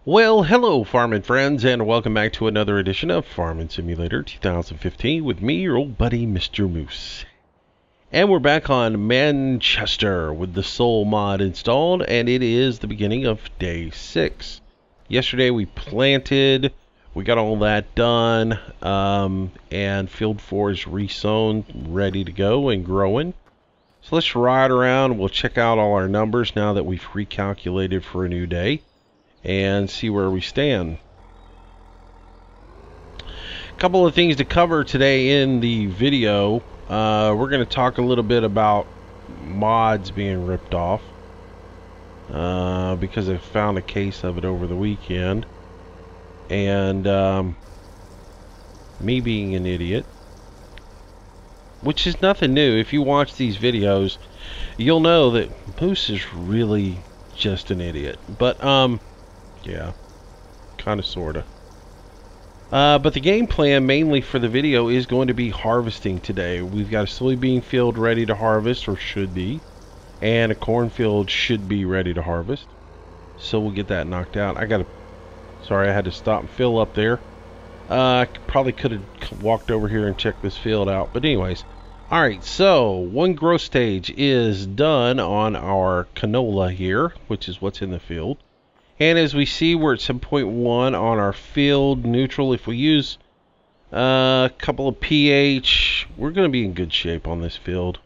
Well, hello farming friends, and welcome back to another edition of Farming Simulator 2015 with me, your old buddy, Mistermoose. And we're back on Manchester with the Soul mod installed, and it is the beginning of day 6. Yesterday we planted, we got all that done, and field 4 is resown, ready to go and growing. So let's ride around, we'll check out all our numbers now that we've recalculated for a new day, and see where we stand. A couple of things to cover today in the video. We're going to talk a little bit about mods being ripped off, because I found a case of it over the weekend, and me being an idiot, which is nothing new. If you watch these videos, you'll know that Moose is really just an idiot. But yeah, kind of, sort of. But the game plan mainly for the video is going to be harvesting today. We've got a soybean field ready to harvest, or should be, and a cornfield should be ready to harvest. So we'll get that knocked out. Sorry, I had to stop and fill up there. I probably could have walked over here and checked this field out. But anyways, alright, so one growth stage is done on our canola here, which is what's in the field. And as we see, we're at 7.1 on our field neutral. If we use a couple of pH, we're going to be in good shape on this field.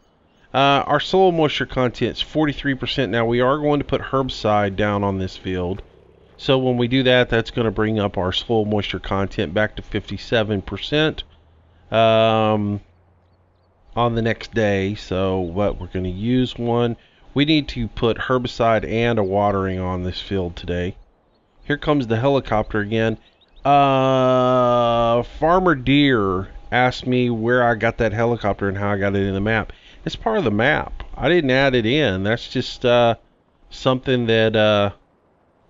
Our soil moisture content is 43%. Now we are going to put herbicide down on this field. So when we do that, that's going to bring up our soil moisture content back to 57% on the next day. So what we're going to use one. We need to put herbicide and a watering on this field today. Here comes the helicopter again. Farmer Deer asked me where I got that helicopter and how I got it in the map. It's part of the map. I didn't add it in. That's just something that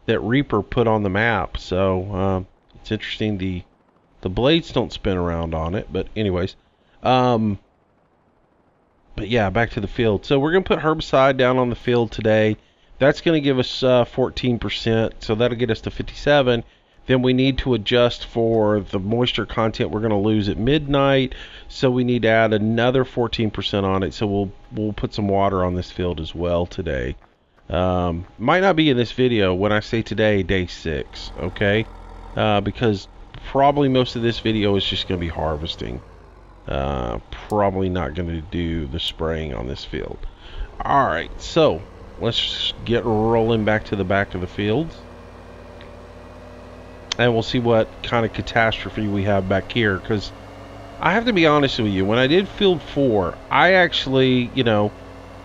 that Reaper put on the map. So it's interesting. The blades don't spin around on it. But anyways. But yeah, back to the field. So we're going to put herbicide down on the field today. That's going to give us 14%. So that'll get us to 57. Then we need to adjust for the moisture content we're going to lose at midnight. So we need to add another 14% on it. So we'll put some water on this field as well today. Might not be in this video when I say today, day 6. Okay? Because probably most of this video is just going to be harvesting. Probably not going to do the spraying on this field. Alright, so let's get rolling back to the back of the field, and we'll see what kind of catastrophe we have back here. Because I have to be honest with you, when I did field 4, I actually,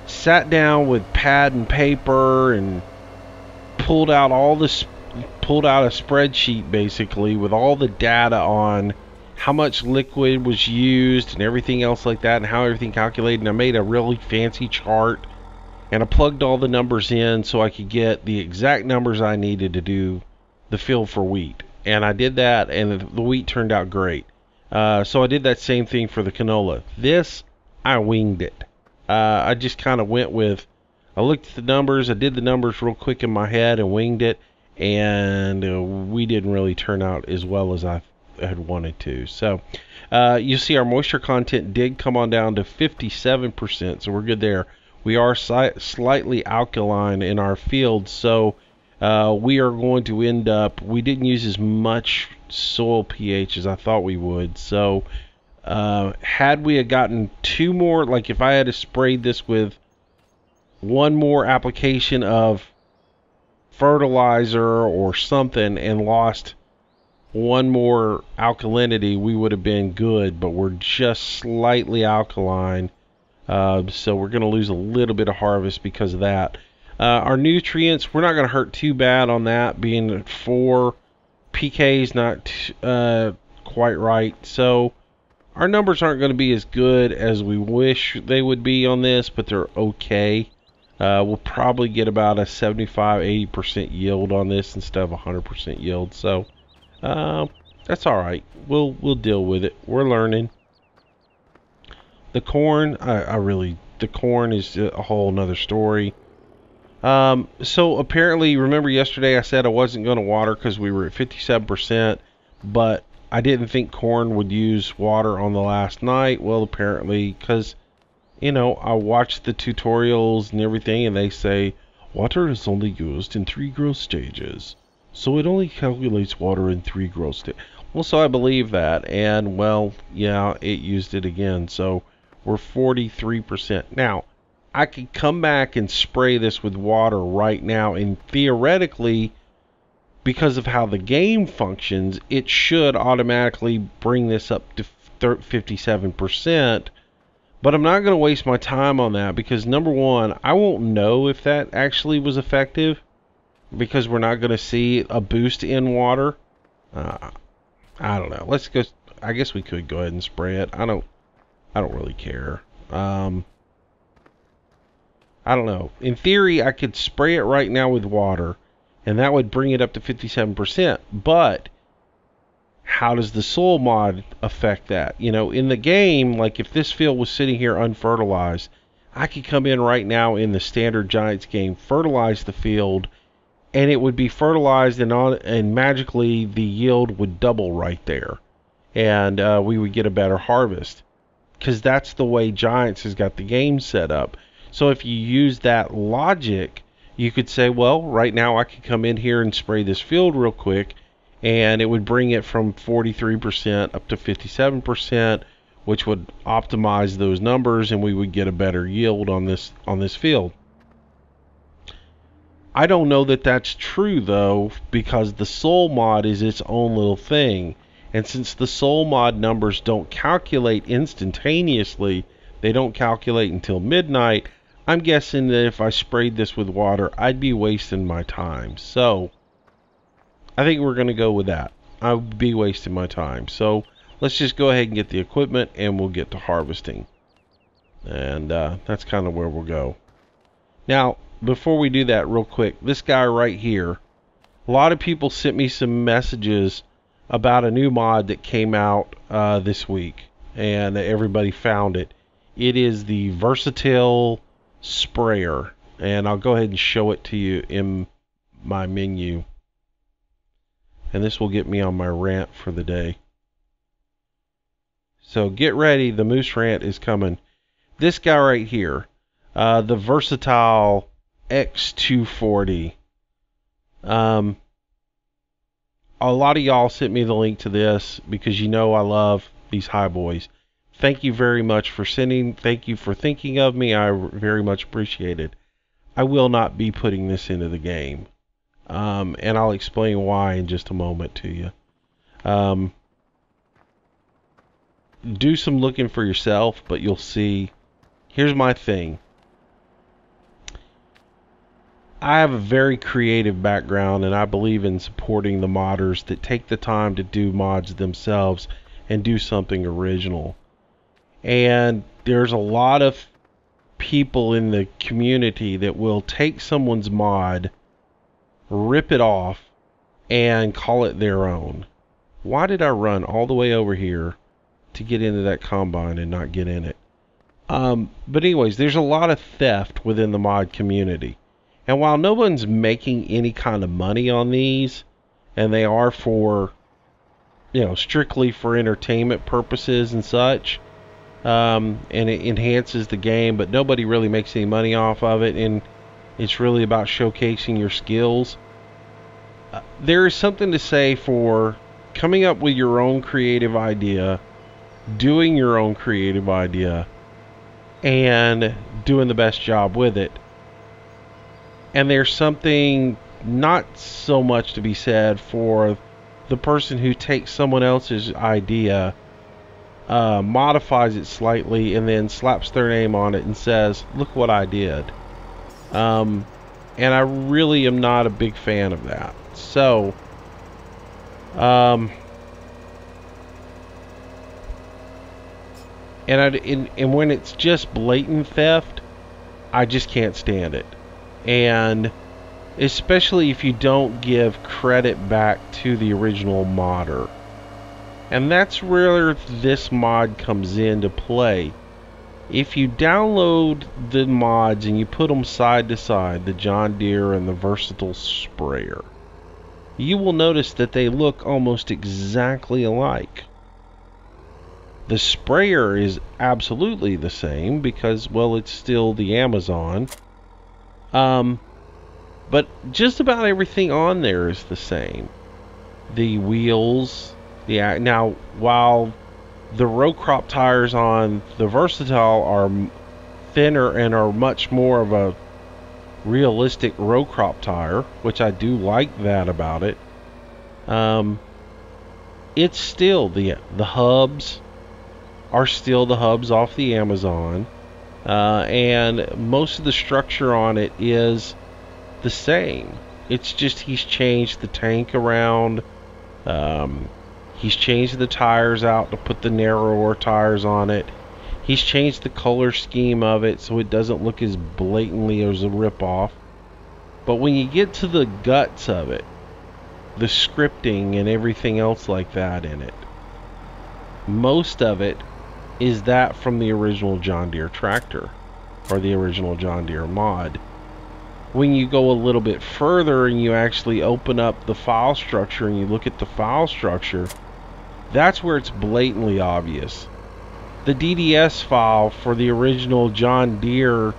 sat down with pad and paper and pulled out a spreadsheet basically with all the data on how much liquid was used and everything else like that, and how everything calculated. And I made a really fancy chart, and I plugged all the numbers in so I could get the exact numbers I needed to do the field for wheat. And I did that, and the wheat turned out great. So I did that same thing for the canola. This, I winged it. I just kind of went with, I looked at the numbers, I did the numbers real quick in my head and winged it, and we didn't really turn out as well as I had wanted to. So you see our moisture content did come on down to 57%, so we're good there. We are slightly alkaline in our field, so we are going to end up, we didn't use as much soil pH as I thought we would. So had we had gotten 2 more, like if I had sprayed this with 1 more application of fertilizer or something and lost 1 more alkalinity, we would have been good. But we're just slightly alkaline, so we're going to lose a little bit of harvest because of that. Our nutrients, we're not going to hurt too bad on that, being at 4. PK's not quite right, so our numbers aren't going to be as good as we wish they would be on this, but they're okay. We'll probably get about a 75-80% yield on this instead of 100% yield. So that's all right. We'll deal with it. We're learning. The corn, the corn is a whole nother story. So apparently, remember yesterday I said I wasn't going to water because we were at 57%, but I didn't think corn would use water on the last night. Well, apparently, because, I watched the tutorials and everything, and they say water is only used in 3 growth stages. So it only calculates water in 3 growth stages. Well, so I believe that, and well, yeah, it used it again. So we're 43%. Now, I could come back and spray this with water right now, and theoretically, because of how the game functions, it should automatically bring this up to 57%. But I'm not going to waste my time on that because, number one, I won't know if that actually was effective because we're not going to see a boost in water. I don't know. Let's go. I guess we could go ahead and spray it. I don't really care. I don't know. In theory, I could spray it right now with water, and that would bring it up to 57%. But how does the soil mod affect that? In the game, like if this field was sitting here unfertilized, I could come in right now in the standard Giants game, fertilize the field, and it would be fertilized, and magically the yield would double right there, and we would get a better harvest, because that's the way Giants has got the game set up. So if you use that logic, you could say, well, right now I could come in here and spray this field real quick, and it would bring it from 43% up to 57%, which would optimize those numbers, and we would get a better yield on this field. I don't know that that's true, though, because the soil mod is its own little thing. And since the soil mod numbers don't calculate instantaneously, they don't calculate until midnight, I'm guessing that if I sprayed this with water, I'd be wasting my time. So, I think we're going to go with that. I would be wasting my time. So, let's just go ahead and get the equipment, and we'll get to harvesting. And that's kind of where we'll go. Now, before we do that real quick, this guy right here, a lot of people sent me some messages about a new mod that came out this week, and everybody found it. It is the Versatile Sprayer, and I'll go ahead and show it to you in my menu, and this will get me on my rant for the day. So get ready, the Moose rant is coming. This guy right here, the Versatile X240. A lot of y'all sent me the link to this because I love these high boys. Thank you very much for sending. Thank you for thinking of me. I very much appreciate it. I will not be putting this into the game. And I'll explain why in just a moment to you. Do some looking for yourself, but you'll see. Here's my thing. I have a very creative background, and I believe in supporting the modders that take the time to do mods themselves and do something original. And there's a lot of people in the community that will take someone's mod, rip it off, and call it their own. Why did I run all the way over here to get into that combine and not get in it? But anyways, there's a lot of theft within the mod community. And while no one's making any kind of money on these, and they are for, strictly for entertainment purposes and such, and it enhances the game, but nobody really makes any money off of it, and it's really about showcasing your skills. There is something to say for coming up with your own creative idea, doing your own creative idea, and doing the best job with it. And there's something not so much to be said for the person who takes someone else's idea, modifies it slightly, and then slaps their name on it and says, look what I did. And I really am not a big fan of that. So, and when it's just blatant theft, I just can't stand it. And especially if you don't give credit back to the original modder. And that's where this mod comes into play. If you download the mods and you put them side to side, the John Deere and the Versatile Sprayer, you will notice that they look almost exactly alike. The sprayer is absolutely the same because, well, it's still the Amazon. But just about everything on there is the same. The wheels, now while the row crop tires on the Versatile are thinner and are much more of a realistic row crop tire, which I do like that about it. It's still the hubs are still the hubs off the Amazon, and most of the structure on it is the same. It's just he's changed the tank around. He's changed the tires out to put the narrower tires on it. He's changed the color scheme of it so it doesn't look as blatantly as a ripoff. But when you get to the guts of it, the scripting and everything else like that in it, most of it is that from the original John Deere tractor or the original John Deere mod. When you go a little bit further and you actually open up the file structure and you look at the file structure, that's where it's blatantly obvious. The DDS file for the original John Deere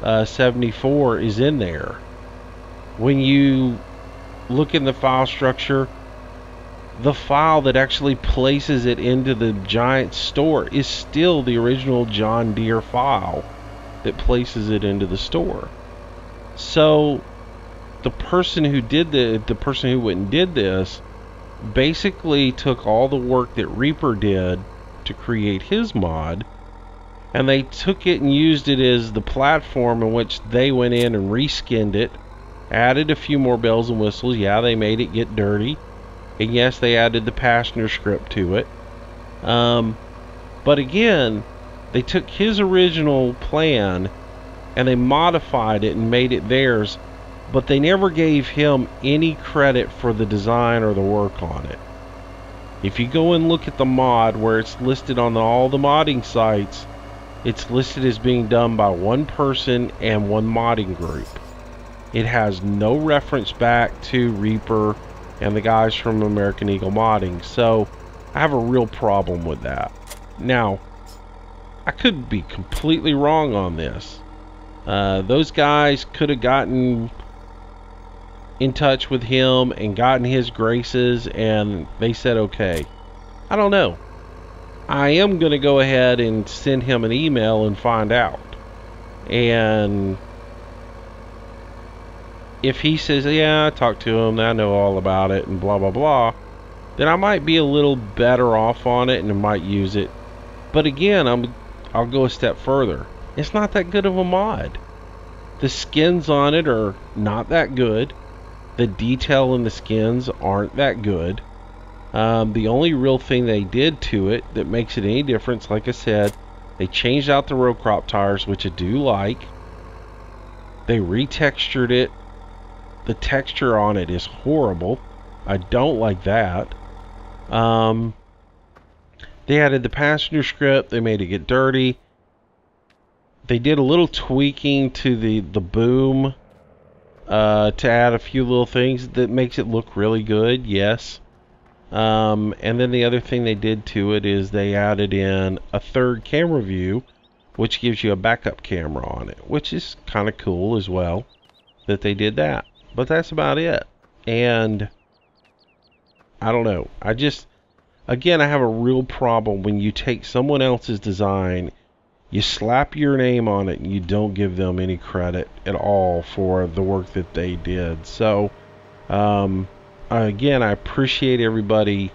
74 is in there. When you look in the file structure, the file that actually places it into the giant store is still the original John Deere file that places it into the store. So the person who did the person who went and did this basically took all the work that Reaper did to create his mod, and they took it and used it as the platform in which they went in and reskinned it, added a few more bells and whistles. Yeah, they made it get dirty, and yes, they added the passenger script to it. But again, they took his original plan and they modified it and made it theirs, but they never gave him any credit for the design or the work on it. If you go and look at the mod where it's listed on all the modding sites, it's listed as being done by one person and one modding group. It has no reference back to Reaper and the guys from American Eagle Modding, so I have a real problem with that. Now, I could be completely wrong on this. Those guys could have gotten in touch with him and gotten his graces and they said okay. I don't know. I am going to go ahead and send him an email and find out. And if he says, yeah, I talked to him, I know all about it and blah blah blah, then I might be a little better off on it and I might use it. But again, I'll go a step further. It's not that good of a mod. The skins on it are not that good. The detail in the skins aren't that good. The only real thing they did to it that makes it any difference, like I said, they changed out the row crop tires, which I do like. They retextured it. The texture on it is horrible. I don't like that. They added the passenger script. They made it get dirty. They did a little tweaking to the boom to add a few little things that makes it look really good, yes. And then the other thing they did to it is they added in a third camera view, which gives you a backup camera on it, which is kind of cool as well that they did that. But that's about it. And I don't know. Again, I have a real problem when you take someone else's design, you slap your name on it, and you don't give them any credit at all for the work that they did. So, again, I appreciate everybody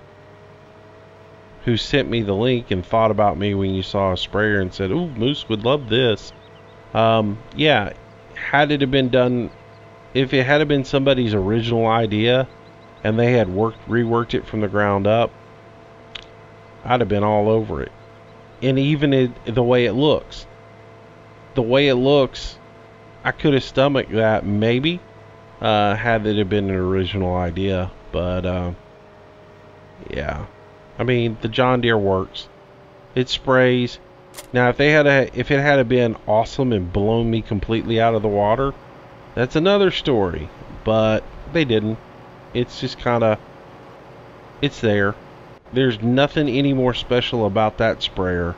who sent me the link and thought about me when you saw a sprayer and said, "Ooh, Moose would love this." Yeah, had it have been done, if it had been somebody's original idea and they had reworked it from the ground up, I'd have been all over it. And even the way it looks, I could have stomached that maybe, had it have been an original idea. But yeah, I mean, the John Deere works. It sprays. Now, if it had been awesome and blown me completely out of the water, that's another story. But they didn't. It's just kind of, it's there. There's nothing any more special about that sprayer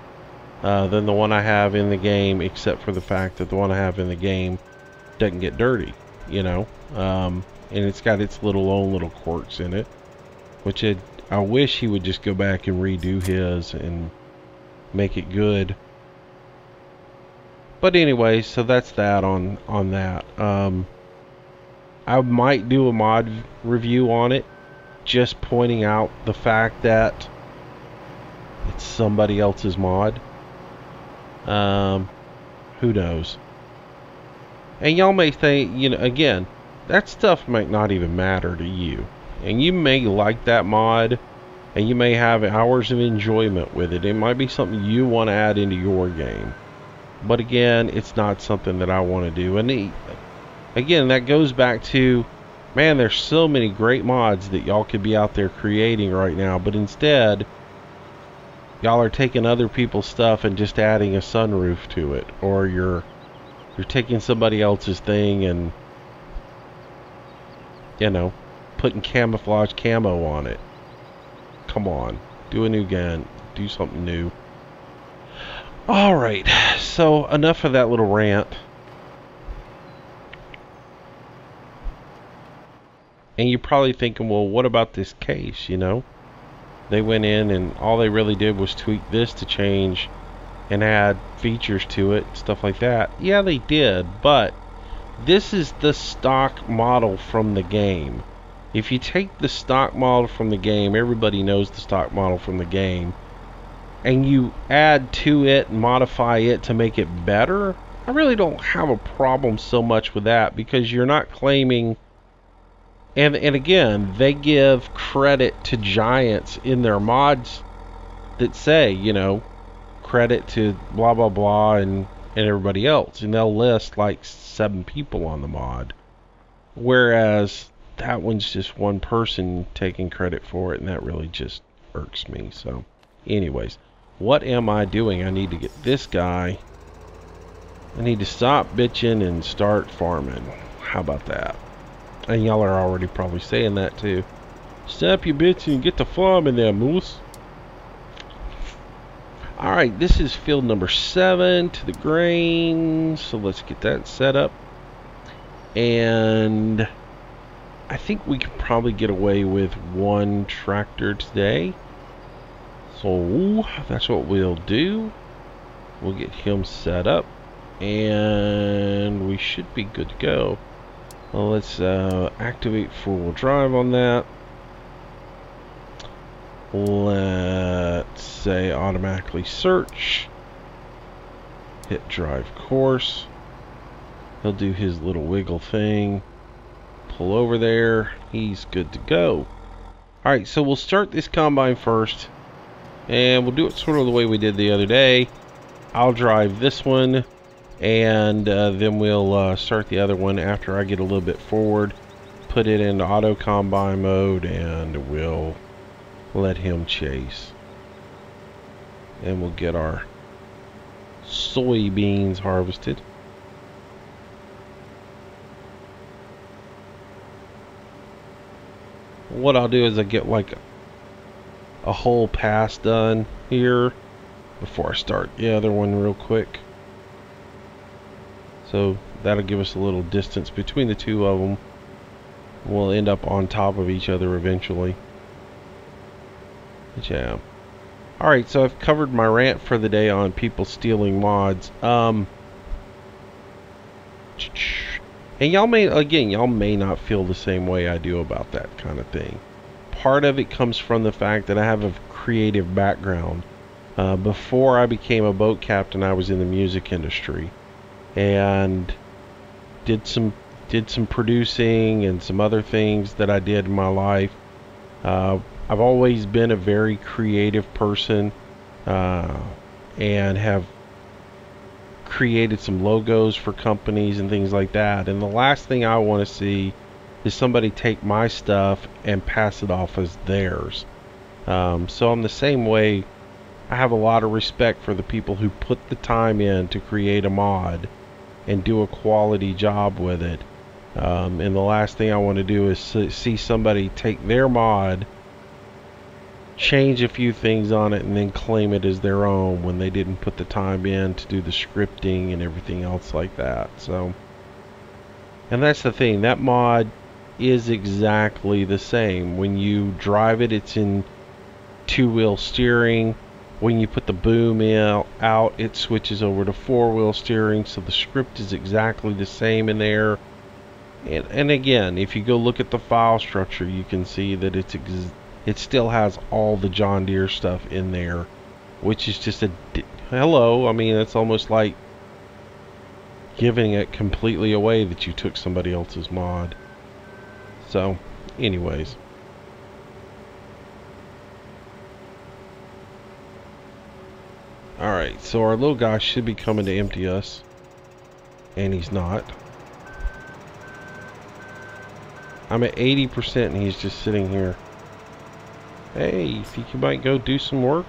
than the one I have in the game, except for the fact that the one I have in the game doesn't get dirty, you know. And it's got its own little quirks in it, which I wish he would just go back and redo his and make it good. But anyway, so that's that on that. I might do a mod review on it, just pointing out the fact that it's somebody else's mod. Who knows? And y'all may think, you know, again, that stuff might not even matter to you. And you may like that mod, and you may have hours of enjoyment with it. It might be something you want to add into your game. But again, it's not something that I want to do. And again, that goes back to, man, there's so many great mods that y'all could be out there creating right now. But instead, y'all are taking other people's stuff and just adding a sunroof to it. Or you're taking somebody else's thing and, you know, putting camouflage camo on it. Come on, do a new gun, do something new. Alright, so enough of that little rant. And you're probably thinking, well, what about this case, you know? They went in and all they really did was tweak this to change and add features to it, stuff like that. Yeah, they did, but this is the stock model from the game. If you take the stock model from the game, everybody knows the stock model from the game, and you add to it and modify it to make it better, I really don't have a problem so much with that, because you're not claiming, and again, they give credit to giants in their mods that say, you know, credit to blah blah blah and everybody else, and they'll list like 7 people on the mod, whereas that one's just one person taking credit for it, and that really just irks me. So anyways, what am I doing? I need to get this guy, I need to stop bitching and start farming. How about that? And y'all are already probably saying that too. Stop your bitching and get to farming there, Moose. Alright, this is field number 7 to the grain, so let's get that set up. And I think we can probably get away with 1 tractor today. So that's what we'll do. We'll get him set up and we should be good to go. Well, let's activate 4-wheel drive on that. Let's say automatically search. Hit drive course. He'll do his little wiggle thing. Pull over there. He's good to go. Alright, so we'll start this combine first. And we'll do it sort of the way we did the other day. I'll drive this one. And then we'll start the other one after I get a little bit forward. Put it into auto combine mode. And we'll let him chase. And we'll get our soybeans harvested. What I'll do is I get like a whole pass done here before I start the other one real quick. So that'll give us a little distance between the two of them. We'll end up on top of each other eventually. But yeah. Alright, so I've covered my rant for the day on people stealing mods. And y'all may not feel the same way I do about that kind of thing. Part of it comes from the fact that I have a creative background. Before I became a boat captain, I was in the music industry and did some producing and some other things that I did in my life. I've always been a very creative person and have created some logos for companies and things like that. And the last thing I want to see is somebody take my stuff and pass it off as theirs. So I'm the same way I have a lot of respect for the people who put the time in to create a mod and do a quality job with it. And the last thing I want to do is see somebody take their mod, change a few things on it, and then claim it as their own when they didn't put the time in to do the scripting and everything else like that. So, and that's the thing, that mod is exactly the same. When you drive it, it's in two-wheel steering. When you put the boom out, it switches over to four-wheel steering, so the script is exactly the same in there. And again, if you go look at the file structure, you can see that it still has all the John Deere stuff in there, which is just hello. I mean, it's almost like giving it completely away that you took somebody else's mod. So, anyways. Alright, so our little guy should be coming to empty us. And he's not. I'm at 80% and he's just sitting here. Hey, you think you might go do some work?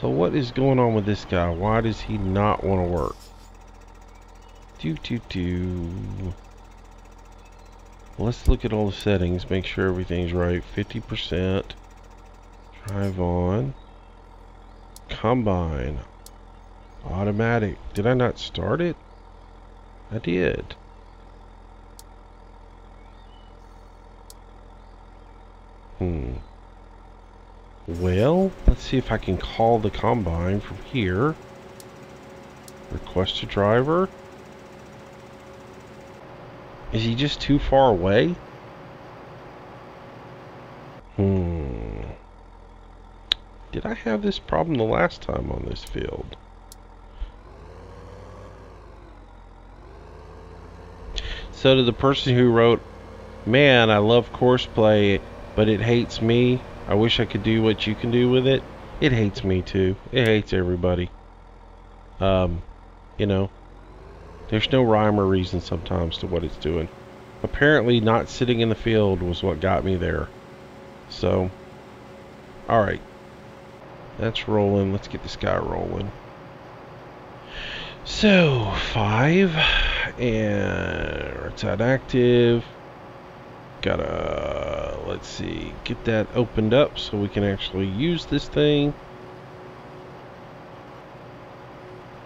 So what is going on with this guy? Why does he not want to work? Let's look at all the settings, make sure everything's right. 50%. Drive on. Combine. Automatic. Did I not start it? I did. Well, let's see if I can call the combine from here. Request a driver. Is he just too far away? Did I have this problem the last time on this field? So to the person who wrote, "Man, I love Courseplay, but it hates me. I wish I could do what you can do with it." It hates me too. It hates everybody. You know, there's no rhyme or reason sometimes to what it's doing. Apparently not sitting in the field was what got me there. So, alright. That's rolling. Let's get this guy rolling. So, 5. And it's at active. Gotta, let's see, get that opened up so we can actually use this thing.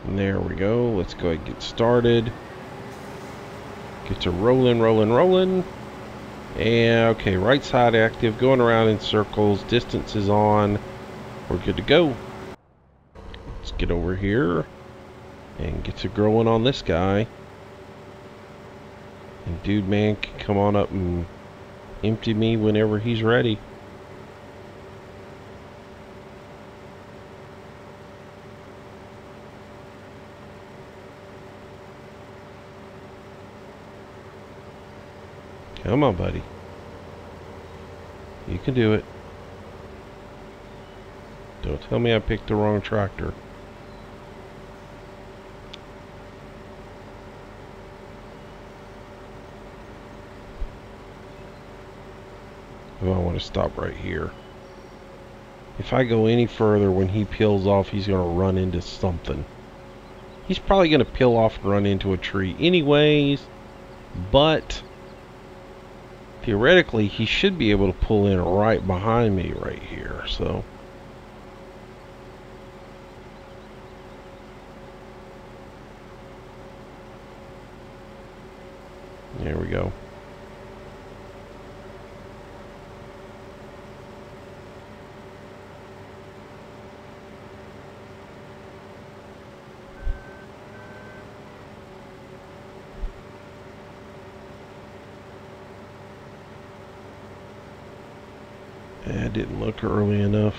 And there we go. Let's go ahead and get started. Get to rolling. And okay, right side active, going around in circles, distance is on. We're good to go. Let's get over here and get to growing on this guy. And dude man can come on up and empty me whenever he's ready. Come on, buddy. You can do it. Don't tell me I picked the wrong tractor. Oh, I want to stop right here. If I go any further, when he peels off, he's going to run into something. He's probably going to peel off and run into a tree anyways, but theoretically, he should be able to pull in right behind me right here, so. There we go. I didn't look early enough.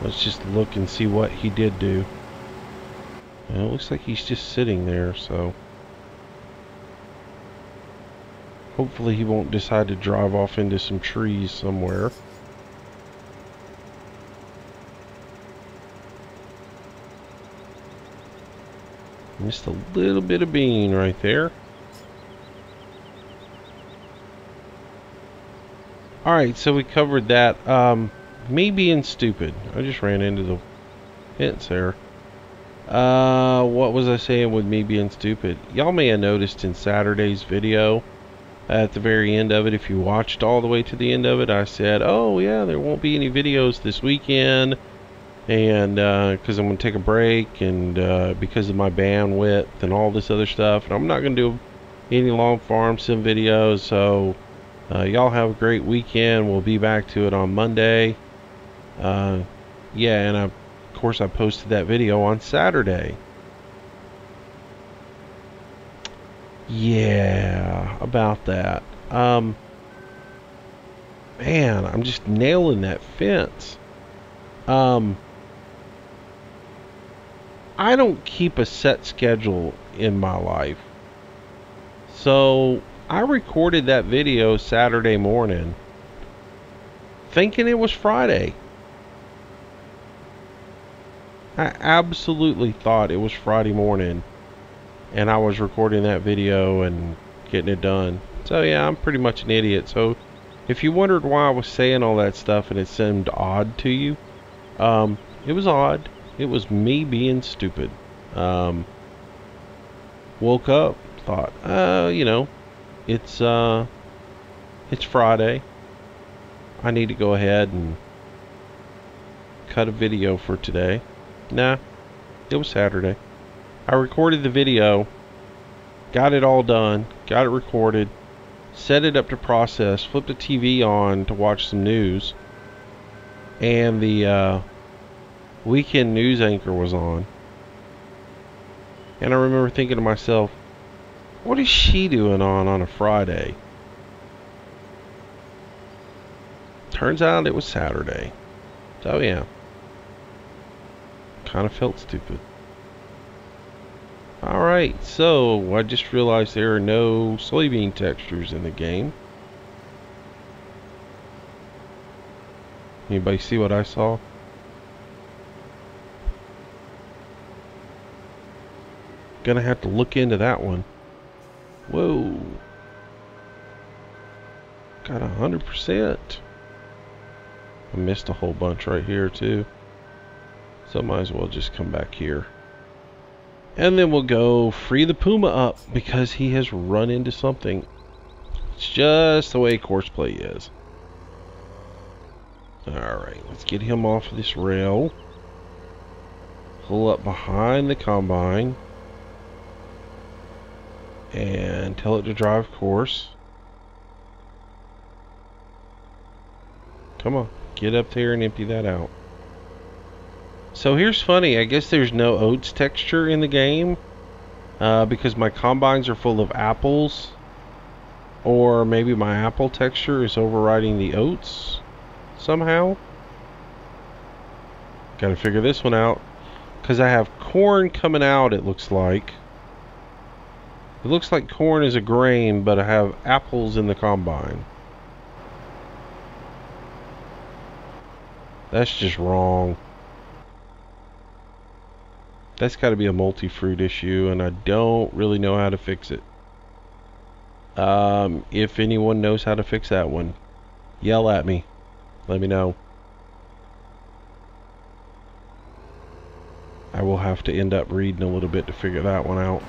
Let's just look and see what he did do. Well, it looks like he's just sitting there, so hopefully he won't decide to drive off into some trees somewhere. Just a little bit of bean right there. Alright, so we covered that. Me being stupid. I just ran into the fence there. What was I saying with me being stupid? Y'all may have noticed in Saturday's video, at the very end of it, if you watched all the way to the end of it, I said, oh yeah, there won't be any videos this weekend, and because I'm going to take a break, and because of my bandwidth and all this other stuff, and I'm not going to do any long farm sim videos, so y'all have a great weekend. We'll be back to it on Monday. Yeah, and of course I posted that video on Saturday. Yeah, about that. Man, I'm just nailing that fence. I don't keep a set schedule in my life. So I recorded that video Saturday morning thinking it was Friday. I absolutely thought it was Friday morning, and I was recording that video and getting it done. So yeah, I'm pretty much an idiot. So if you wondered why I was saying all that stuff and it seemed odd to you, it was odd. It was me being stupid. Woke up, thought, you know, it's Friday. I need to go ahead and cut a video for today. Nah, it was Saturday. I recorded the video, got it all done, got it recorded, set it up to process, flipped the TV on to watch some news, and the weekend news anchor was on. And I remember thinking to myself, what is she doing on a Friday? Turns out it was Saturday. So yeah, kind of felt stupid. Alright, so I just realized there are no soybean textures in the game. Anybody see what I saw? Gonna have to look into that one. Whoa. Got 100%. I missed a whole bunch right here too. So might as well just come back here. And then we'll go free the Puma up because he has run into something. It's just the way course play is. Alright, let's get him off of this rail. Pull up behind the combine. And tell it to drive course. Come on, get up there and empty that out. So here's funny, I guess there's no oats texture in the game because my combines are full of apples, or maybe my apple texture is overriding the oats somehow. Gotta figure this one out because I have corn coming out, it looks like. It looks like corn is a grain, but I have apples in the combine. That's just wrong. That's got to be a multi-fruit issue, and I don't really know how to fix it. If anyone knows how to fix that one, yell at me. Let me know. I will have to end up reading a little bit to figure that one out.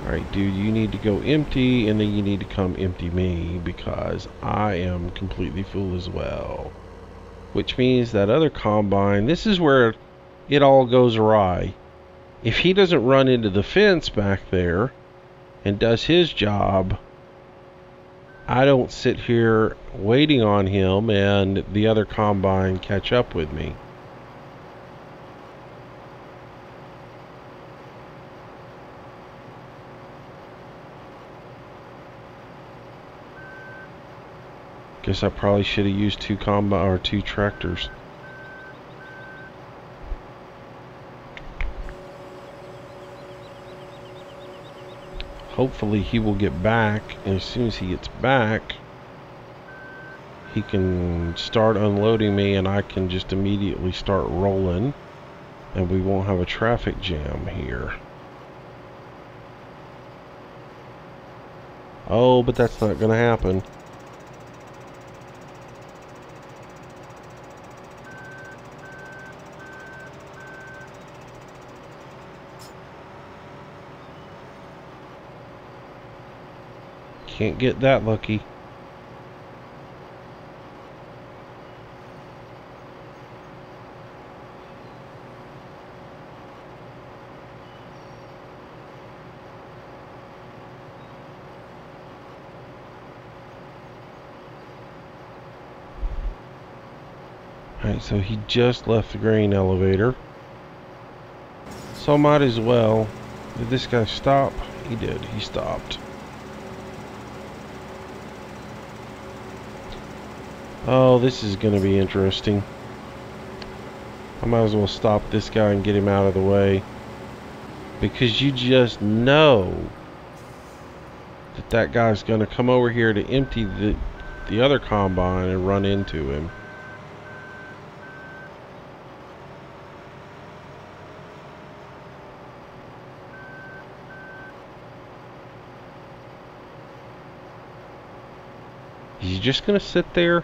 Alright, dude, you need to go empty, and then you need to come empty me, because I am completely full as well. Which means that other combine, this is where it all goes awry. If he doesn't run into the fence back there and does his job, I don't sit here waiting on him and the other combine catch up with me. Guess I probably should have used two tractors. Hopefully he will get back, and as soon as he gets back, he can start unloading me and I can just immediately start rolling, and we won't have a traffic jam here. Oh, but that's not gonna happen. Can't get that lucky. Alright, so he just left the grain elevator. So might as well. Did this guy stop? He did. He stopped. Oh, this is going to be interesting. I might as well stop this guy and get him out of the way. Because you just know that that guy's going to come over here to empty the other combine and run into him. Is he just going to sit there?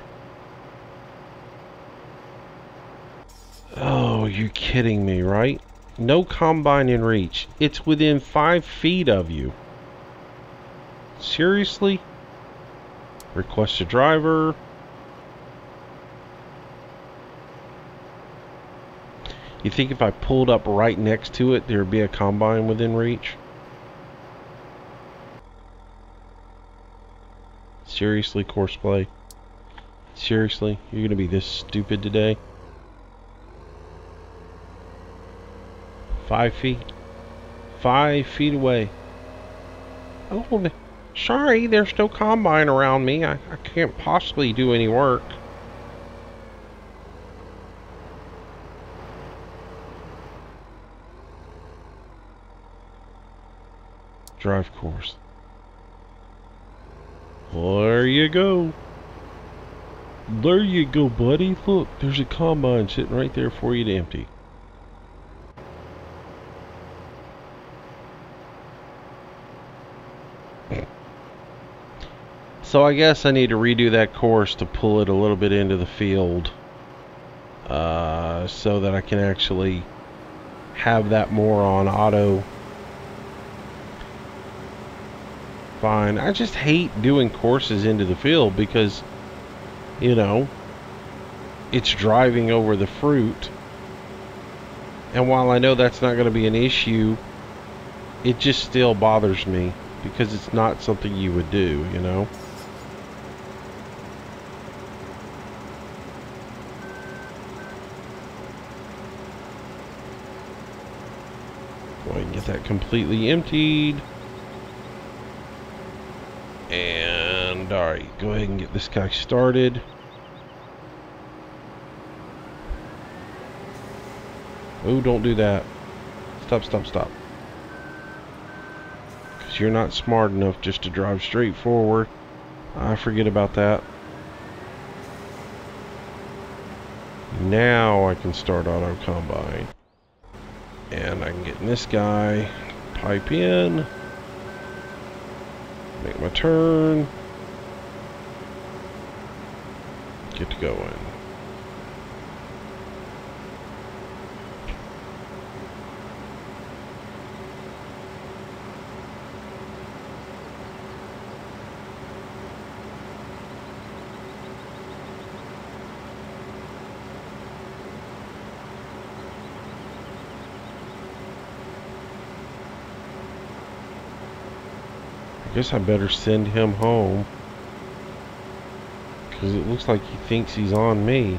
Oh, you're kidding me, right? No combine in reach. It's within 5 feet of you. Seriously? Request a driver. You think if I pulled up right next to it, there'd be a combine within reach? Seriously, Courseplay? Seriously? You're gonna be this stupid today? 5 feet? 5 feet away. Oh, sorry, there's no combine around me. I can't possibly do any work. Drive course. There you go. There you go, buddy. Look, there's a combine sitting right there for you to empty. So I guess I need to redo that course to pull it a little bit into the field, so that I can actually have that more on auto. Fine. I just hate doing courses into the field because, you know, it's driving over the fruit. And while I know that's not going to be an issue, it just still bothers me because it's not something you would do, you know. Go ahead and get that completely emptied. And alright, go ahead and get this guy started. Oh, don't do that. Stop, stop, stop. Because you're not smart enough just to drive straight forward. I forget about that. Now I can start auto combine. And I can get in this guy, pipe in. Make my turn. Get to going. I guess I better send him home, because it looks like he thinks he's on me.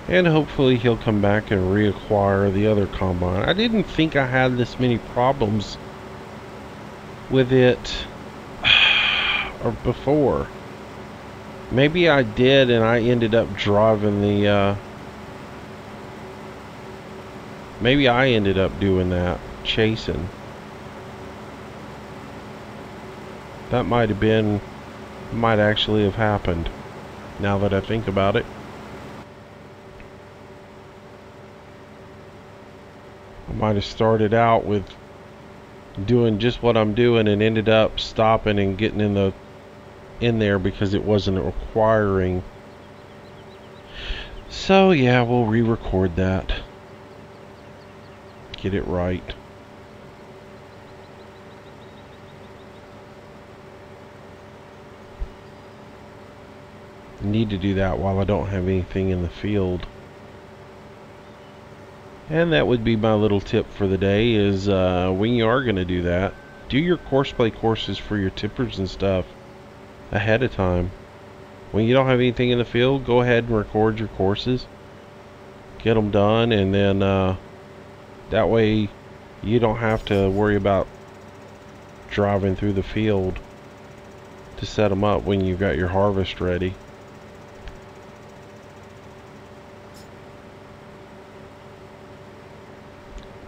And hopefully he'll come back and reacquire the other combine. I didn't think I had this many problems with it or before. Maybe I did and I ended up driving Maybe I ended up doing that, chasing. That might have been, might actually have happened, now that I think about it. I might have started out with doing just what I'm doing and ended up stopping and getting in there because it wasn't requiring. So yeah, we'll re-record that. Get it right. Need to do that while I don't have anything in the field. And that would be my little tip for the day is when you are going to do that, do your course play courses for your tippers and stuff ahead of time. When you don't have anything in the field, go ahead and record your courses. Get them done, and then that way you don't have to worry about driving through the field to set them up when you've got your harvest ready.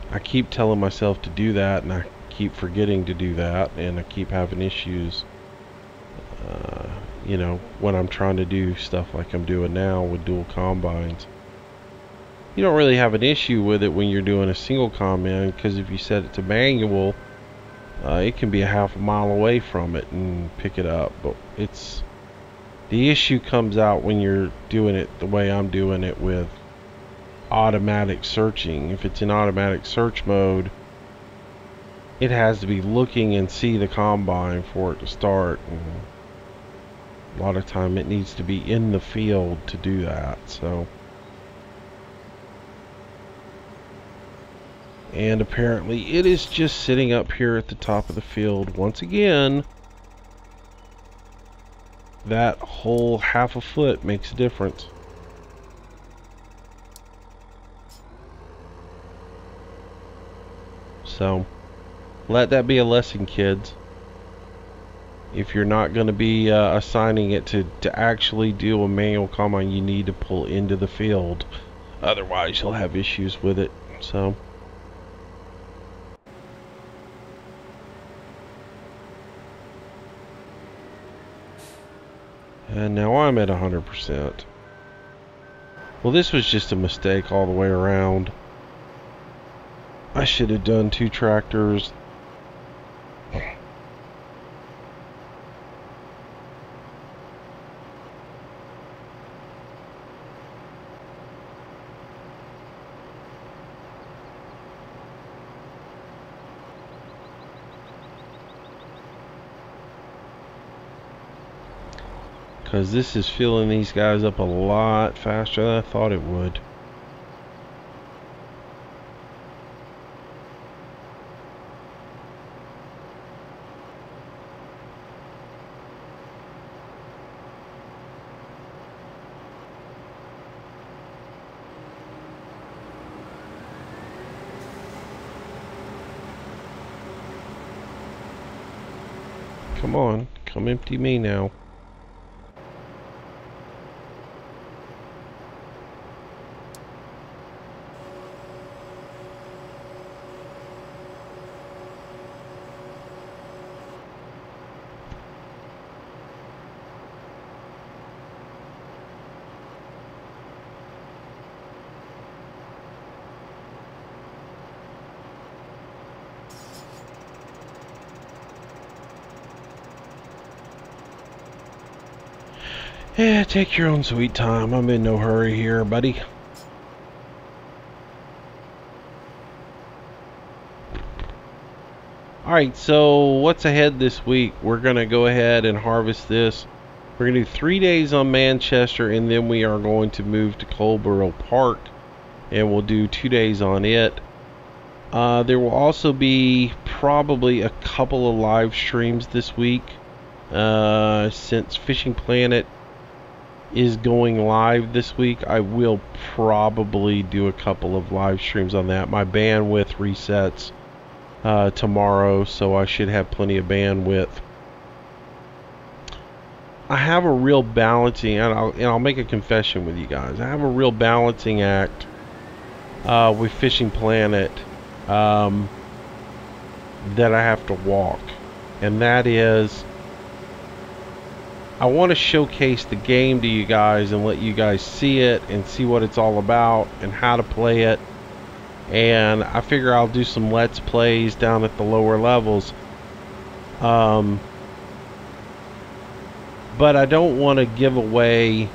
I keep telling myself to do that, and I keep forgetting to do that, and I keep having issues, you know, when I'm trying to do stuff like I'm doing now with dual combines. You don't really have an issue with it when you're doing a single combine, because if you set it to manual, it can be a half a mile away from it and pick it up. But the issue comes out when you're doing it the way I'm doing it with automatic searching. If it's in automatic search mode, it has to be looking and see the combine for it to start, and a lot of time it needs to be in the field to do that. So, and apparently it is just sitting up here at the top of the field once again. That whole half a foot makes a difference. So, let that be a lesson, kids. If you're not going to be assigning it to actually do a manual combine, you need to pull into the field. Otherwise, you'll have issues with it. So, and now I'm at 100%. Well, this was just a mistake all the way around. I should have done 2 tractors. Because this is filling these guys up a lot faster than I thought it would. Come on, come empty me now. Yeah, take your own sweet time. I'm in no hurry here, buddy. Alright, so what's ahead this week? We're going to go ahead and harvest this. We're going to do 3 days on Manchester, and then we are going to move to Colborough Park, and we'll do 2 days on it. There will also be probably a couple of live streams this week, since Fishing Planet is going live this week. I will probably do a couple of live streams on that. My bandwidth resets tomorrow, so I should have plenty of bandwidth. I have a real balancing, and I'll make a confession with you guys. I have a real balancing act with Fishing Planet that I have to walk, and that is, I want to showcase the game to you guys and let you guys see it and see what it's all about and how to play it. And I figure I'll do some Let's Plays down at the lower levels. But I don't want to give away,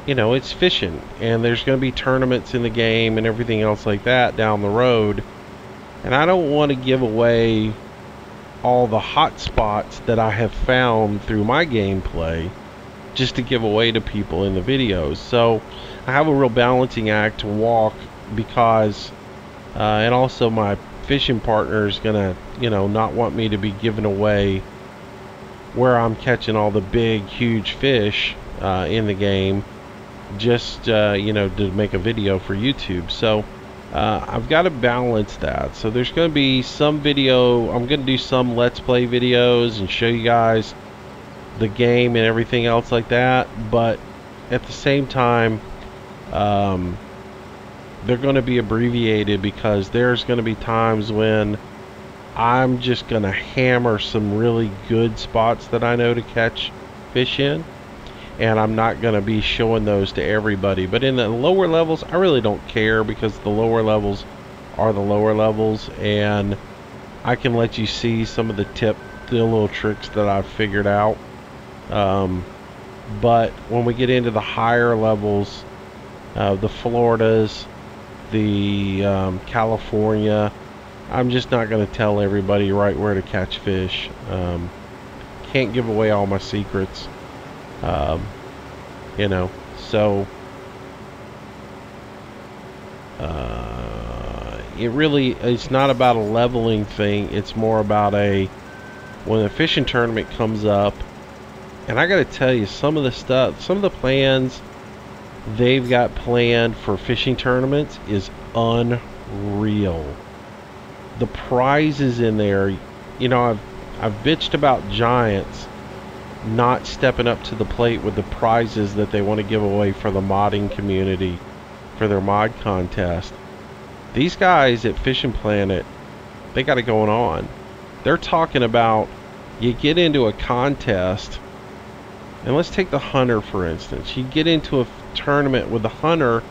you know, it's fishing, and there's going to be tournaments in the game and everything else like that down the road. And I don't want to give away all the hot spots that I have found through my gameplay just to give away to people in the videos. So I have a real balancing act to walk, because and also my fishing partner is gonna, you know, not want me to be giving away where I'm catching all the big huge fish in the game, just you know, to make a video for YouTube. So I've got to balance that. So there's going to be some video, I'm going to do some Let's Play videos and show you guys the game and everything else like that, but at the same time they're going to be abbreviated, because there's going to be times when I'm just going to hammer some really good spots that I know to catch fish in, and I'm not going to be showing those to everybody. But in the lower levels, I really don't care, because the lower levels are the lower levels, and I can let you see some of the little tricks that I've figured out. But when we get into the higher levels, the Floridas, the California, I'm just not going to tell everybody right where to catch fish. Can't give away all my secrets. You know, so it's not about a leveling thing. It's more about when a fishing tournament comes up, and I gotta tell you, some of the plans they've got planned for fishing tournaments is unreal. The prizes in there, you know, I've bitched about Giants not stepping up to the plate with the prizes that they want to give away for the modding community for their mod contest. These guys at Fishing Planet, they got it going on. They're talking about, you get into a contest, and let's take the hunter for instance. You get into a tournament with the hunter,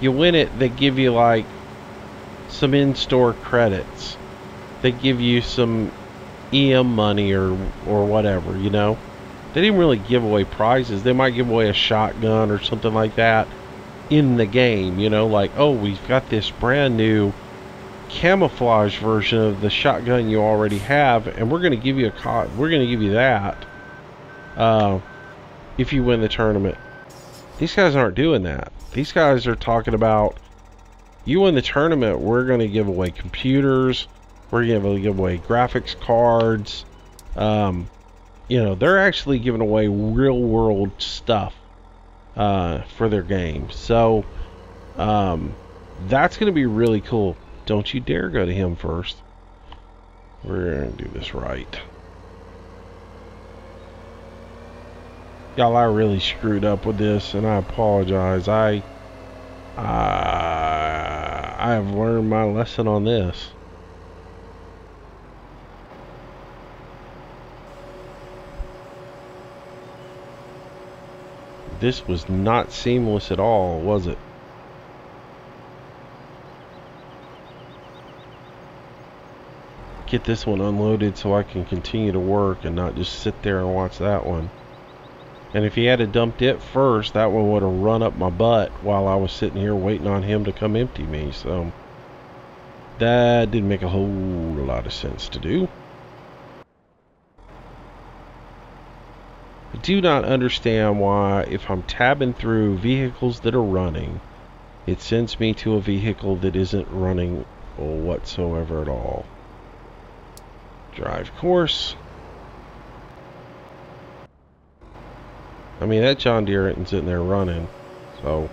you win it, they give you like some in-store credits, they give you some EM money or whatever, you know. They didn't really give away prizes. They might give away a shotgun or something like that in the game, you know, like, oh, we've got this brand new camouflage version of the shotgun you already have, and we're going to give you that if you win the tournament. These guys aren't doing that. These guys are talking about, you win the tournament, we're going to give away computers, we're going to give away graphics cards. You know, they're actually giving away real world stuff for their game. So that's going to be really cool. Don't you dare go to him first. We're going to do this right. Y'all, I really screwed up with this, and I apologize. I have learned my lesson on this. This was not seamless at all, was it? Get this one unloaded so I can continue to work and not just sit there and watch that one. And if he had dumped it first, that one would have run up my butt while I was sitting here waiting on him to come empty me. So that didn't make a whole lot of sense to do. I do not understand why, if I'm tabbing through vehicles that are running, it sends me to a vehicle that isn't running whatsoever at all. Drive course. I mean, that John Deere isn't sitting there running, so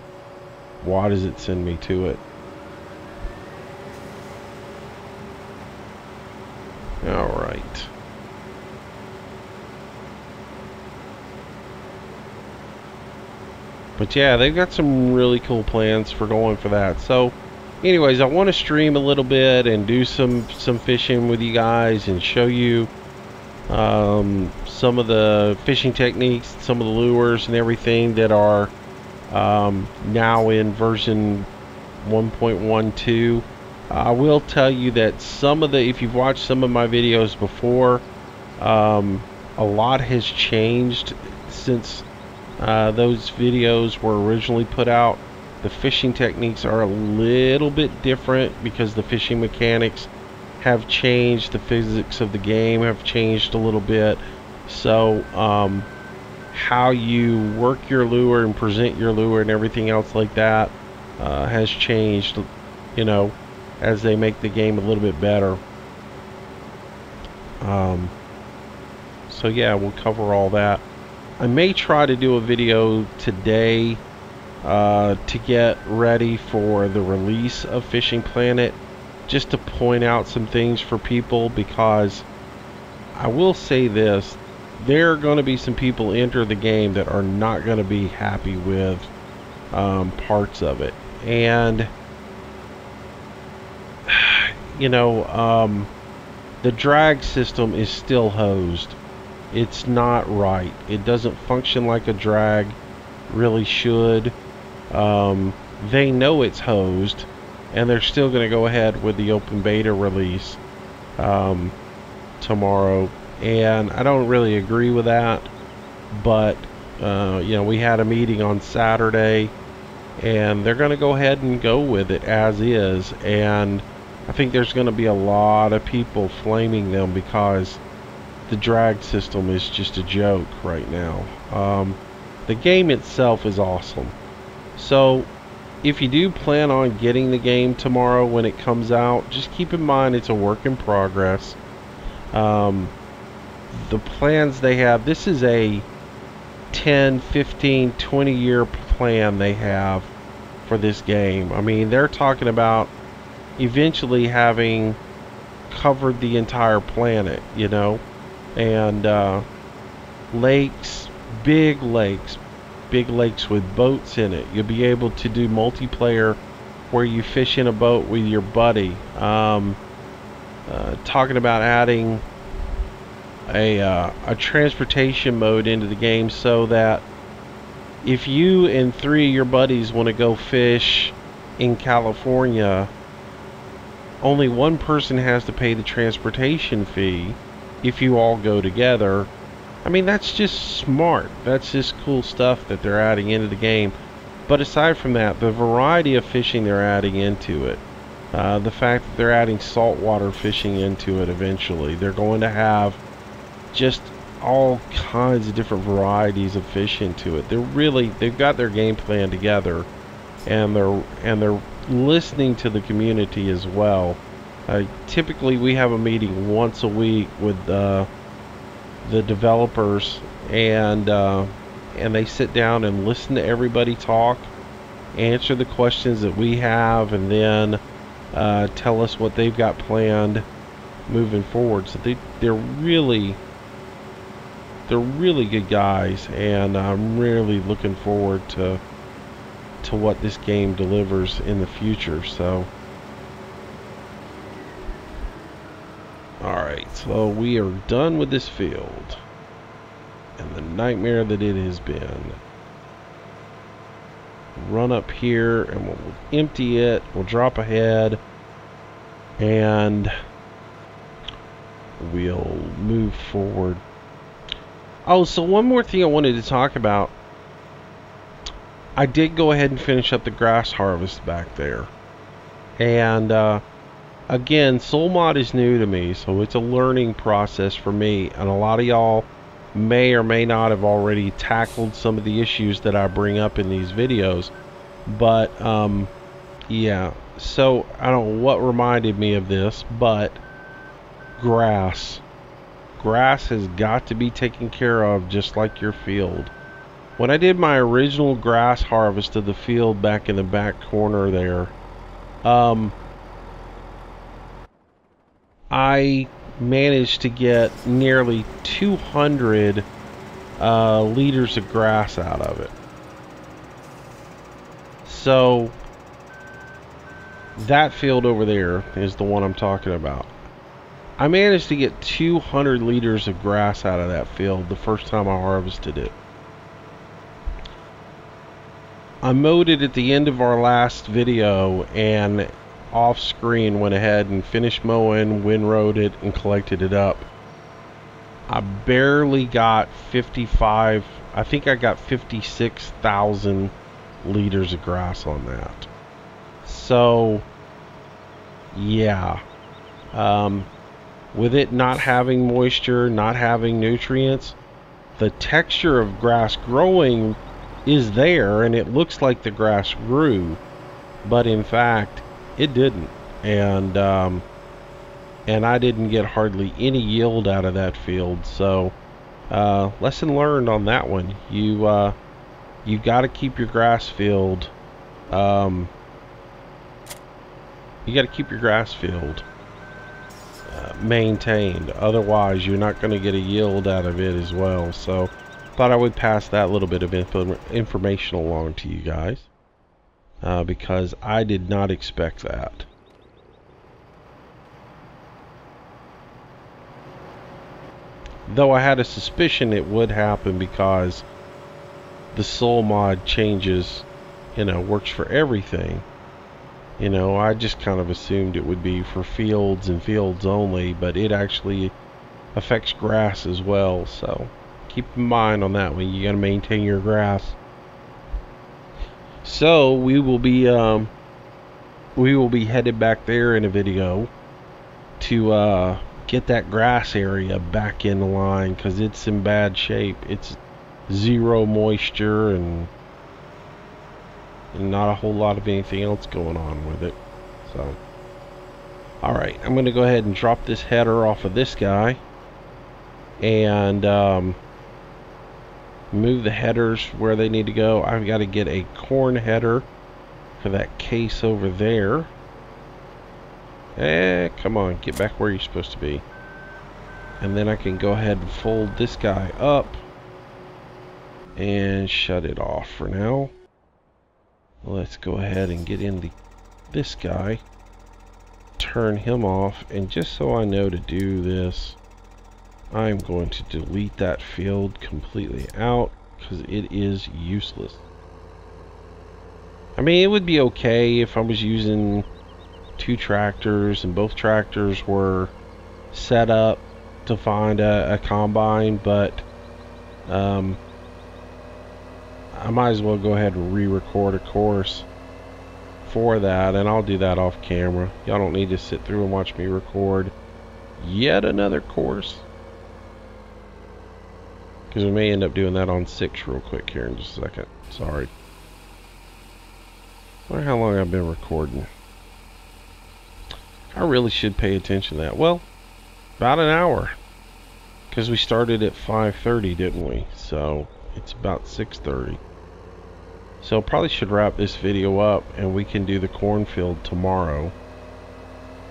why does it send me to it? Alright. But yeah, they've got some really cool plans for going for that. So anyways, I want to stream a little bit and do some fishing with you guys and show you some of the fishing techniques, some of the lures and everything that are now in version 1.12. I will tell you that some of the, if you've watched some of my videos before, a lot has changed since those videos were originally put out. The fishing techniques are a little bit different because the fishing mechanics have changed. The physics of the game have changed a little bit. So how you work your lure and present your lure and everything else like that has changed, you know, as they make the game a little bit better. So yeah, we'll cover all that. I may try to do a video today to get ready for the release of Fishing Planet, just to point out some things for people, because I will say this, there are going to be some people enter the game that are not going to be happy with parts of it. And you know, the drag system is still hosed. It's not right. It doesn't function like a drag really should. They know it's hosed, and they're still going to go ahead with the open beta release tomorrow, and I don't really agree with that. But you know, we had a meeting on Saturday, and they're going to go ahead and go with it as is. And I think there's going to be a lot of people flaming them because the drag system is just a joke right now. The game itself is awesome. So if you do plan on getting the game tomorrow when it comes out, just keep in mind it's a work in progress. The plans they have, this is a 10, 15, 20 year plan they have for this game. I mean, they're talking about eventually having covered the entire planet, you know, and lakes, big lakes with boats in it. You'll be able to do multiplayer where you fish in a boat with your buddy. Talking about adding a transportation mode into the game, so that if you and 3 of your buddies want to go fish in California, only one person has to pay the transportation fee if you all go together. I mean, that's just smart. That's just cool stuff that they're adding into the game. But aside from that, the variety of fishing they're adding into it, the fact that they're adding saltwater fishing into it eventually, they're going to have just all kinds of different varieties of fish into it. They've got their game plan together, and they're listening to the community as well. Typically we have a meeting once a week with the developers, and they sit down and listen to everybody talk, answer the questions that we have, and then tell us what they've got planned moving forward. So they're really good guys, and I'm really looking forward to what this game delivers in the future. So alright, so we are done with this field and the nightmare that it has been. Run up here and we'll empty it, we'll drop ahead, and we'll move forward. Oh, so one more thing I wanted to talk about. I did go ahead and finish up the grass harvest back there. And again, soul mod is new to me, so it's a learning process for me, and a lot of y'all may or may not have already tackled some of the issues that I bring up in these videos. But yeah, so I don't know what reminded me of this, but grass has got to be taken care of just like your field. When I did my original grass harvest of the field back in the back corner there, I managed to get nearly 200 liters of grass out of it. So that field over there is the one I'm talking about. I managed to get 200 liters of grass out of that field the first time I harvested it. I mowed it at the end of our last video, and off screen went ahead and finished mowing, windrowed it, and collected it up. I barely got 55, I think I got 56,000 liters of grass on that. So yeah, with it not having moisture, not having nutrients, the texture of grass growing is there, and it looks like the grass grew, but in fact it didn't. And I didn't get hardly any yield out of that field. So lesson learned on that one. You got to keep your grass field maintained, otherwise you're not going to get a yield out of it as well. So thought I would pass that little bit of information along to you guys, because I did not expect that. Though I had a suspicion it would happen, because the soil mod changes, works for everything. I just kind of assumed it would be for fields and fields only, but it actually affects grass as well. So keep in mind on that one. You got to maintain your grass. So we will be headed back there in a video to get that grass area back in line, because it's in bad shape. It's zero moisture and not a whole lot of anything else going on with it. So alright, I'm going to go ahead and drop this header off of this guy, and move the headers where they need to go. I've got to get a corn header for that case over there. Come on, get back where you're supposed to be. And then I can go ahead and fold this guy up and shut it off for now. Let's go ahead and get in this guy, turn him off, and just so I know to do this, I'm going to delete that field completely out, because it is useless. I mean, it would be okay if I was using 2 tractors and both tractors were set up to find a combine, but I might as well go ahead and re-record a course for that, and I'll do that off camera. Y'all don't need to sit through and watch me record yet another course, because we may end up doing that on 6 real quick here in just a second. Sorry. I wonder how long I've been recording. I really should pay attention to that. Well, about an hour, because we started at 5:30, didn't we? So it's about 6:30. So probably should wrap this video up, and we can do the cornfield tomorrow.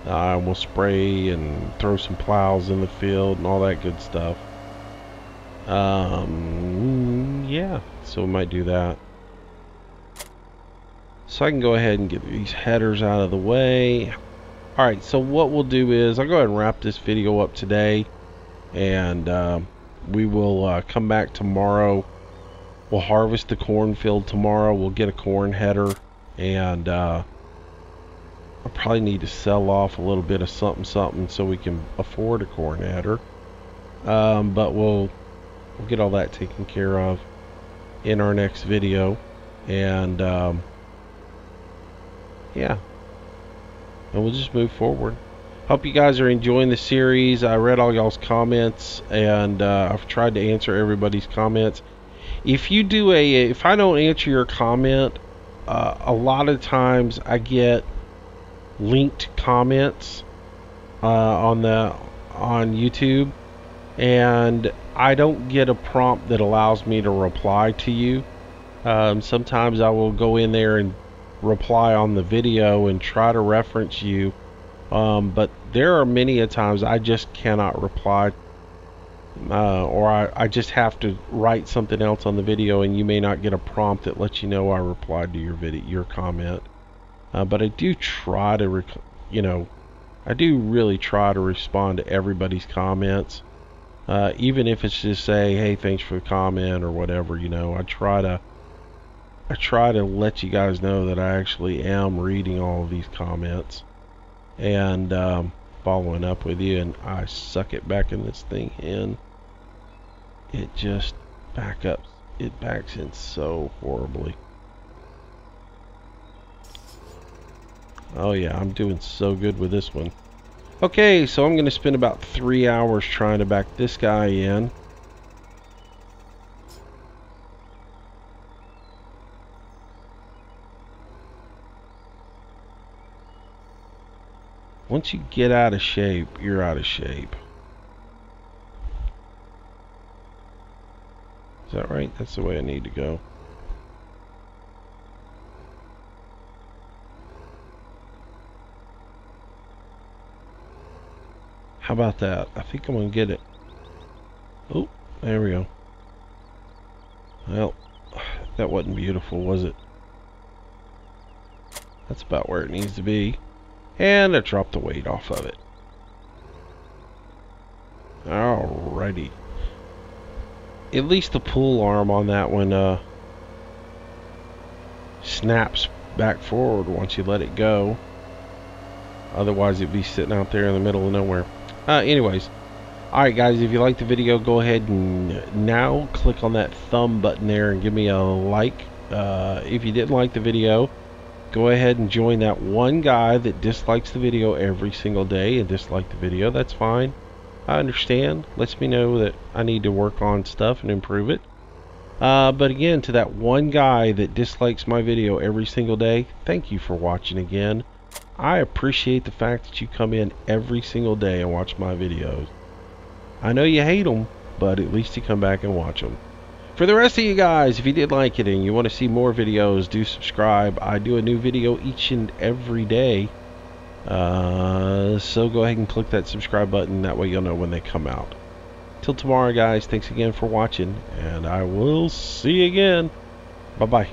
We'll spray and throw some plows in the field and all that good stuff. Yeah, so we might do that. So I can go ahead and get these headers out of the way. Alright, so what we'll do is I'll go ahead and wrap this video up today, and we will come back tomorrow. We'll harvest the cornfield tomorrow. We'll get a corn header, and I'll probably need to sell off a little bit of something so we can afford a corn header. But we'll get all that taken care of in our next video, and yeah, and we'll just move forward. Hope you guys are enjoying the series. I read all y'all's comments, and I've tried to answer everybody's comments. If you do if I don't answer your comment, a lot of times I get linked comments on YouTube, and I don't get a prompt that allows me to reply to you. Sometimes I will go in there and reply on the video and try to reference you, but there are many a times I just cannot reply or I just have to write something else on the video, and you may not get a prompt that lets you know I replied to your comment. But I do try to, I do really try to respond to everybody's comments, even if it's just say, hey, thanks for the comment or whatever. I try to let you guys know that I actually am reading all of these comments and following up with you, and I suck it back in this thing in. It just it backs in so horribly. Oh yeah, I'm doing so good with this one. Okay, so I'm going to spend about 3 hours trying to back this guy in. Once you get out of shape, you're out of shape. Is that right? That's the way I need to go. How about that? I think I'm going to get it. Oh, there we go. Well, that wasn't beautiful, was it? That's about where it needs to be. And I dropped the weight off of it. Alrighty. At least the pull arm on that one snaps back forward once you let it go. Otherwise it'd be sitting out there in the middle of nowhere. Anyways. Alright guys, if you liked the video, go ahead and now click on that thumb button there and give me a like. If you didn't like the video, go ahead and join that one guy that dislikes the video every single day and dislike the video. That's fine. I understand. Lets me know that I need to work on stuff and improve it. But again, to that one guy that dislikes my video every single day, thank you for watching again. I appreciate the fact that you come in every single day and watch my videos. I know you hate them, but at least you come back and watch them. For the rest of you guys, if you did like it and you want to see more videos, do subscribe. I do a new video each and every day. So go ahead and click that subscribe button. That way you'll know when they come out. Till tomorrow, guys, thanks again for watching, and I will see you again. Bye-bye.